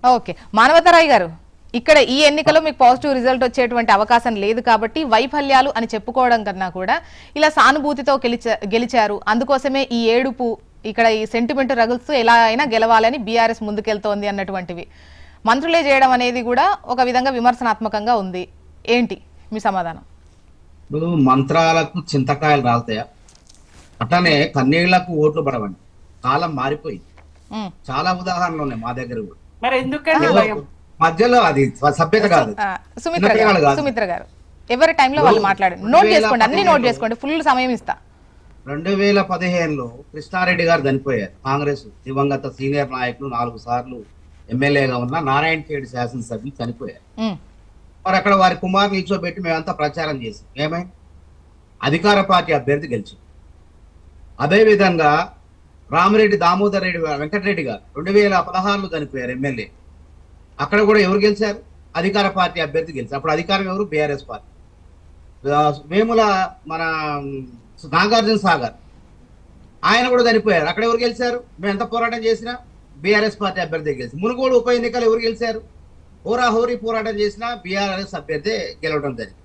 Okay, మానవతరాయ్ గారు, ఇక్కడ ఈ ఎన్నికలో మీకు పాజిటివ్ రిజల్ట్ వచ్చేటువంటి అవకాశం లేదు కాబట్టి వైఫల్యాలు అని చెప్పుకోవడం కన్నా కూడా ఇలా సానుభూతితో గెలిచారు, అందుకోసమే ఈ ఏడుపు, ఇక్కడ ఈ సెంటిమెంట్ రగులుస్తూ ఎలా అయినా గెలవాలని బీఆర్ఎస్ ముందుకెళ్తోంది అన్నటువంటివి మంత్రులే చేయడం అనేది కూడా ఒక విధంగా విమర్శనాత్మకంగా ఉంది. ఏంటి మీ సమాధానం? ఇప్పుడు మంత్రాలకు చింతకాయలు రాలుతాయా? అట్లానే కన్నీళ్లకు ఓట్లు పడవండి. కాలం మారిపోయింది. చాలా ఉదాహరణలు ఉన్నాయి మా దగ్గర కూడా. మరి ఎందుకంటే మధ్యలో అది సభ్యత కాదు. సుమిత్ర గారు ఎవరి టైంలో వాళ్ళు మాట్లాడండి, నోట్ చేసుకోండి, అన్ని నోట్ చేసుకోండి, ఫుల్ సమయం ఇస్తా. 2015లో కృష్ణారెడ్డి గారు చనిపోయారు. కాంగ్రెస్ దివంగత సీనియర్ నాయకులు, 4 సార్లు ఎమ్మెల్యేగా ఉన్న నారాయణ ఖేడ్ శాసనసభ్యులు చనిపోయారు. మరి అక్కడ వారి కుమారుని నిల్చోబెట్టి మేమంతా ప్రచారం చేసాం. ఏమైంది? అధికార పార్టీ అభ్యర్థి గెలిచి. అదేవిధంగా రామిరెడ్డి దామోదర్ రెడ్డి వెంకటరెడ్డి గారు 2016లో చనిపోయారు ఎమ్మెల్యే. అక్కడ కూడా ఎవరు గెలిచారు? అధికార పార్టీ అభ్యర్థి గెలిచారు. అప్పుడు అధికారం ఎవరు? BRS party. వేముల మన నాగార్జున సాగర్ ఆయన కూడా చనిపోయారు. అక్కడ ఎవరు గెలిచారు? మేము ఎంత పోరాటం చేసినా బీఆర్ఎస్ పార్టీ అభ్యర్థి గెలిచి. మునుగోడు ఉప ఎన్నికలు ఎవరు గెలిచారు? హోరాహోరీ పోరాటం చేసినా బీఆర్ఎస్ అభ్యర్థి గెలవడం జరిగింది.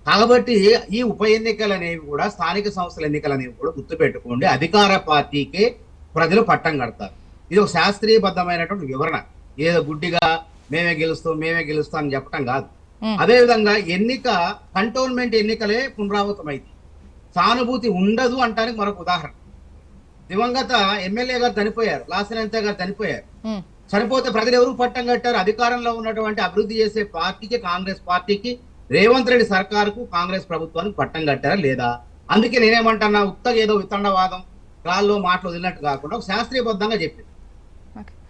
కాబట్టి ఈ ఉప ఎన్నికలు అనేవి కూడా, స్థానిక సంస్థల ఎన్నికలు అనేవి కూడా గుర్తుపెట్టుకోండి, అధికార పార్టీకే ప్రజలు పట్టం కడతారు. ఇది ఒక శాస్త్రీయబద్ధమైనటువంటి వివరణ. ఏదో గుడ్డిగా మేమే గెలుస్తాం అని చెప్పడం కాదు. అదేవిధంగా ఎన్నిక కంటోన్మెంట్ ఎన్నికలే పునరావృతమైంది. సానుభూతి ఉండదు అంటానికి మరొక ఉదాహరణ. దివంగత ఎమ్మెల్యే గారు చనిపోయారు, లాసినంత గారు చనిపోయారు. చనిపోతే ప్రజలు ఎవరు పట్టం కట్టారు? అధికారంలో ఉన్నటువంటి అభివృద్ధి చేసే పార్టీకి, కాంగ్రెస్ పార్టీకి, రేవంత్ రెడ్డి సర్కారుకు, కాంగ్రెస్ ప్రభుత్వానికి పట్టం కట్టారా లేదా? అందుకే నేనేమంటున్నా, ఉత్తగా ఏదో వితండవాదం గాల్లో మాటలు వదిలినట్టు కాకుండా ఒక శాస్త్రీయబద్ధంగా చెప్పింది.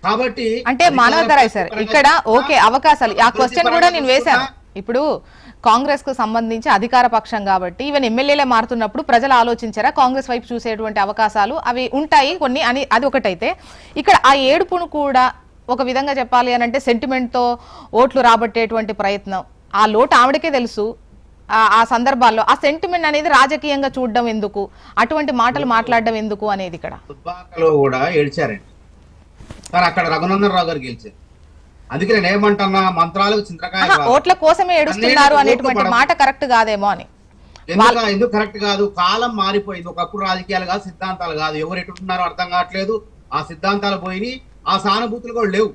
కాబట్టి అంటే మానవతరాయ్ సార్, ఇక్కడ ఓకే అవకాశాలు, ఆ క్వశ్చన్ కూడా నేను వేశాను. ఇప్పుడు కాంగ్రెస్ కు సంబంధించి అధికార పక్షం కాబట్టి ఈవెన్ ఎమ్మెల్యేలే మారుతున్నప్పుడు ప్రజలు ఆలోచించారా కాంగ్రెస్ వైపు చూసేటువంటి అవకాశాలు అవి ఉంటాయి కొన్ని అని? అది ఒకటైతే ఇక్కడ ఆ ఏడుపును కూడా ఒక విధంగా చెప్పాలి అని అంటే సెంటిమెంట్ తో ఓట్లు రాబట్టేటువంటి ప్రయత్నం, ఆ లోటు ఆవిడకే తెలుసు. ఆ సందర్భాల్లో ఆ సెంటిమెంట్ అనేది రాజకీయంగా చూడడం ఎందుకు, అటువంటి మాటలు మాట్లాడడం ఎందుకు అనేది ఇక్కడ కూడా ఏడ్చారండి. కానీ అక్కడ రఘునందన్ రావు గారు గెలిచారు. అందుకే నేను ఏమంటున్నా, మంత్రాలకు చింతకాయ ఓట్ల కోసమే ఏడుస్తున్నారు అనేటువంటి మాట కరెక్ట్ కాదేమో అని. ఎందుకు కరెక్ట్ కాదు? కాలం మారిపోయింది. ఒకప్పుడు రాజకీయాలు కాదు, సిద్ధాంతాలు కాదు. ఎవరు ఎటున్నారో అర్థం కావట్లేదు. ఆ సిద్ధాంతాలు పోయి ఆ సానుభూతులు కూడా లేవు.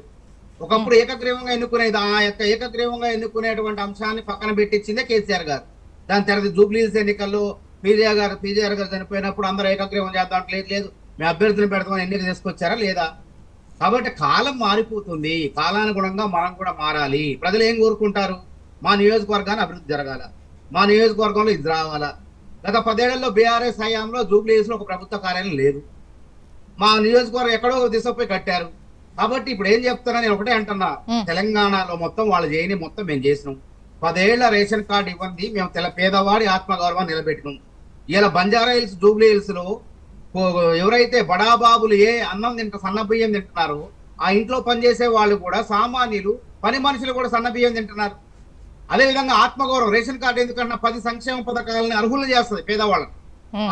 ఒకప్పుడు ఏకగ్రీవంగా ఎన్నుకునేది, ఆ యొక్క ఏకగ్రీవంగా ఎన్నుకునేటువంటి అంశాన్ని పక్కన పెట్టించిందే కేసీఆర్ గారు. దాని తర్వాత జూబ్లీహిల్స్ ఎన్నికల్లో పీజీఆర్ గారు చనిపోయినప్పుడు అందరూ ఏకగ్రీవం చేద్దాం, లేదు మీ అభ్యర్థులు పెడతామని ఎన్నిక తీసుకొచ్చారా లేదా? కాబట్టి కాలం మారిపోతుంది. కాలానుగుణంగా మనం కూడా మారాలి. ప్రజలు ఏం కోరుకుంటారు? మా నియోజకవర్గాన్ని అభివృద్ధి జరగాల, మా నియోజకవర్గంలో ఇది రావాలా. గత 10 ఏళ్లలో బీఆర్ఎస్ హయాంలో జూబ్లీహిల్స్ లో ఒక ప్రభుత్వ కార్యాలయం లేదు. మా నియోజకవర్గం ఎక్కడో దిశపోయి కట్టారు. కాబట్టి ఇప్పుడు ఏం చెప్తున్నా, నేను ఒకటే అంటున్నా, తెలంగాణలో మొత్తం వాళ్ళు చేయని మొత్తం మేము చేసినాం. 10 ఏళ్ల రేషన్ కార్డు ఇవ్వండి, మేము పేదవాడి ఆత్మగౌరవాన్ని నిలబెట్టినాం. ఇలా బంజారా హిల్స్, జూబ్లీ హిల్స్ లో ఎవరైతే బడాబాబులు ఏ అన్నం సన్న బియ్యం తింటున్నారో ఆ ఇంట్లో పనిచేసే వాళ్ళు కూడా, సామాన్యులు, పని మనుషులు కూడా సన్న బియ్యం తింటున్నారు. అదేవిధంగా ఆత్మగౌరవం, రేషన్ కార్డు ఎందుకన్నా 10 సంక్షేమ పథకాలని అర్హులు చేస్తుంది పేదవాళ్ళని.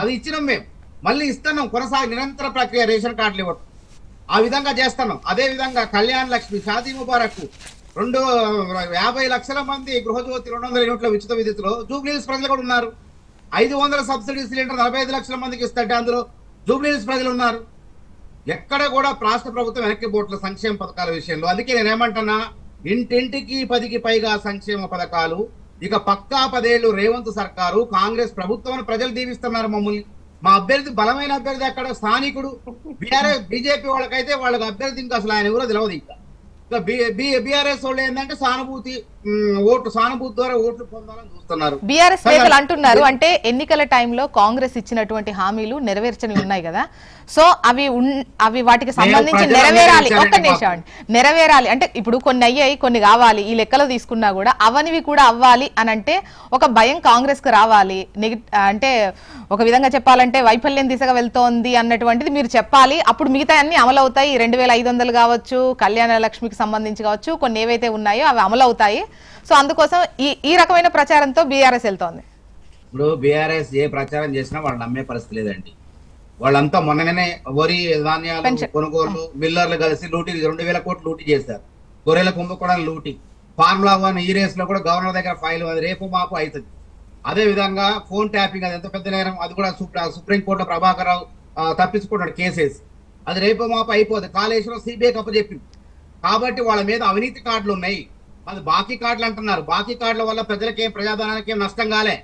అది ఇచ్చినాం, మేము మళ్ళీ ఇస్తున్నాం, నిరంతర ప్రక్రియ రేషన్ కార్డులు ఇవ్వటం. ఆ విధంగా చేస్తున్నాం. అదే విధంగా కళ్యాణ్ లక్ష్మి, షాదీ ముబారక్, 50 లక్షల మంది గృహజ్యోతి 200 యూనిట్ల ఉచిత విద్యుత్తులో జూబ్లీహిల్స్ ప్రజలు కూడా ఉన్నారు. 500 సబ్సిడీ సిలిండర్ 45 లక్షల మందికి ఇస్తుంటే అందులో జూబ్లీహిల్స్ ప్రజలు ఉన్నారు. ఎక్కడ కూడా రాష్ట్ర ప్రభుత్వం వెనక్కి పోట్ల సంక్షేమ పథకాల విషయంలో. అందుకే నేనేమంటున్నా, ఇంటింటికి 10కి పైగా సంక్షేమ పథకాలు. ఇక పక్కా 10 ఏళ్లు రేవంత్ సర్కారు, కాంగ్రెస్ ప్రభుత్వం ప్రజలు దీవిస్తున్నారు మమ్మల్ని. మా అభ్యర్థి బలమైన అభ్యర్థి అక్కడ స్థానికుడు. బీజేపీ వాళ్ళకైతే వాళ్ళకి అభ్యర్థి ఇంకా అసలు ఆయన ఎవరో తెలియదు. ఇంకా బీఆర్ఎస్ వాళ్ళు ఏంటంటే సానుభూతి ద్వారా ఓట్లు పొందాలని చూస్తున్నారు. బీఆర్ఎస్ నేతలు అంటున్నారు అంటే ఎన్నికల టైంలో కాంగ్రెస్ ఇచ్చినటువంటి హామీలు నెరవేర్చని ఉన్నాయి కదా, సో అవి వాటికి సంబంధించి నెరవేరాలి. ఒక్క నిమిషం, నెరవేరాలి అంటే ఇప్పుడు కొన్ని అయ్యాయి, కొన్ని కావాలి. ఈ లెక్కలో తీసుకున్నా కూడా అవనివి కూడా అవ్వాలి అని అంటే ఒక భయం కాంగ్రెస్ కు రావాలి. అంటే ఒక విధంగా చెప్పాలంటే వైఫల్యం దిశగా వెళ్తోంది అన్నటువంటిది మీరు చెప్పాలి. అప్పుడు మిగతా అన్ని అమలు అవుతాయి. 2500 కావచ్చు, కళ్యాణ లక్ష్మికి సంబంధించి కావచ్చు, కొన్ని ఏవైతే ఉన్నాయో అవి అమలు అవుతాయి. సో అందుకోసం ఈ రకమైన ప్రచారంతో బీఆర్ఎస్ వెళ్తోంది. ఇప్పుడు బీఆర్ఎస్ ఏ ప్రచారం చేసినా వాళ్ళు నమ్మే పరిస్థితి లేదండి. వాళ్ళంతా మొన్ననే వరి ధాన్యాలు కొనుగోలు మిల్లర్లు కలిసి 2000 కోట్లు లూటీ చేశారు. గొర్రెల కుంభకోణం లూటి, ఫార్ములా 1 ఈ రేస్ లో కూడా గవర్నర్ దగ్గర ఫైల్ అది రేపు మాపు అవుతుంది. అదే విధంగా ఫోన్ ట్యాపింగ్ అది ఎంత పెద్ద నేరం, అది కూడా సుప్రీంకోర్టులో ప్రభాకర్ రావు తప్పించుకుంటాడు కేసేసి, అది రేపు మాపు అయిపోతుంది. కాళేశ్వరం సిబిఐ అప్పచెప్పింది. కాబట్టి వాళ్ళ మీద అవినీతి కార్డులు ఉన్నాయి, అది బాకీ కార్డులు అంటున్నారు. బాకీ కార్డుల వల్ల ప్రజలకేం ప్రజాధనానికి ఏం నష్టం కాలే.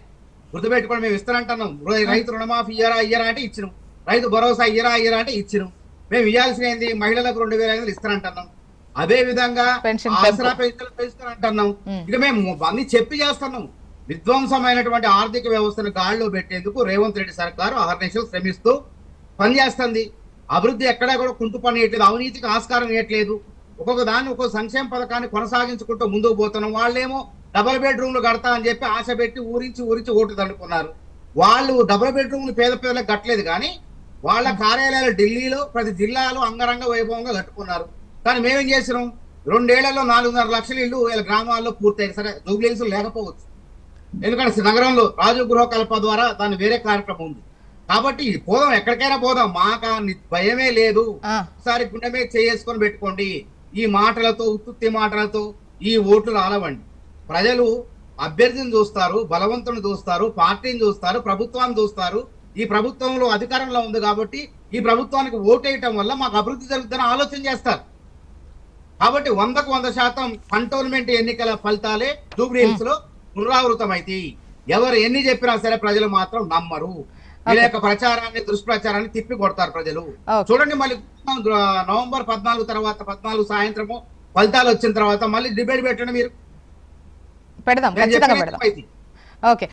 గుర్తుపెట్టుకోండి, మేము ఇస్తానంటున్నాం. రైతు రుణమాఫీ ఇయ్యరా అంటే ఇచ్చినాం, రైతు భరోసా ఇయ్యరా అంటే ఇచ్చినాం. మేము ఇవ్వాల్సిన ఏంది, మహిళలకు 2,500 ఇస్తానంటున్నాం. అదే విధంగా ఆసరా పెన్షన్లు పెంచుతానంటున్నాం. ఇక మేము అన్ని చెప్పి చేస్తున్నాం. విధ్వంసమైనటువంటి ఆర్థిక వ్యవస్థను గాడిలో పెట్టేందుకు రేవంత్ రెడ్డి సర్కారు అహర్నిశలు శ్రమిస్తూ పనిచేస్తుంది. అభివృద్ధి ఎక్కడా కూడా కుంటు పని ఇవ్వట్లేదు, అవినీతికి ఆస్కారం ఇవ్వట్లేదు. ఒక్కొక్క దాన్ని ఒక్కొక్క సంక్షేమ పథకాన్ని కొనసాగించుకుంటూ ముందుకు పోతున్నాం. వాళ్ళేమో డబుల్ బెడ్రూమ్లు కడతా అని చెప్పి ఆశ పెట్టి ఊరించి ఓటు దండుకున్నారు. వాళ్ళు డబుల్ బెడ్రూమ్లు పేద పేదలకు కట్టలేదు, కానీ వాళ్ళ కార్యాలయాలు ఢిల్లీలో ప్రతి జిల్లాలో అంగరంగ వైభవంగా కట్టుకున్నారు. కానీ మేమేం చేసినాం, 2 ఏళ్లలో 4.5 లక్షల ఇల్లు వీళ్ళ గ్రామాల్లో పూర్తయింది. సరే జూబ్లీహిల్స్ లేకపోవచ్చు, ఎందుకంటే నగరంలో రాజు గృహకల్ప ద్వారా దాని వేరే కార్యక్రమం ఉంది. కాబట్టి పోదాం, ఎక్కడికైనా పోదాం, మాకు భయమే లేదు. ఒకసారి గుండె మీద చేసుకొని పెట్టుకోండి. ఈ మాటలతో, ఉత్తుత్తి మాటలతో ఈ ఓట్లు రాలవండి. ప్రజలు అభ్యర్థిని చూస్తారు, బలవంతుని చూస్తారు, పార్టీని చూస్తారు, ప్రభుత్వాన్ని చూస్తారు. ఈ ప్రభుత్వంలో అధికారంలో ఉంది కాబట్టి ఈ ప్రభుత్వానికి ఓటేయటం వల్ల మాకు అభివృద్ధి జరుగుతుందని ఆలోచన చేస్తారు. కాబట్టి 100కు 100% కంటోన్మెంట్ ఎన్నికల ఫలితాలే జూబ్లీహిల్స్ లో పునరావృతమైతే ఎవరు ఎన్ని చెప్పినా సరే ప్రజలు మాత్రం నమ్మరు. వీళ్ళ యొక్క ప్రచారాన్ని, దుష్ప్రచారాన్ని తిప్పి కొడతారు ప్రజలు. చూడండి, మళ్ళీ నవంబర్ 14 తర్వాత 14 సాయంత్రము ఫలితాలు వచ్చిన తర్వాత మళ్ళీ డిబేట్ పెట్టండి. మీరు పెడదాం, ఖచ్చితంగా పెడదాం. ఓకే.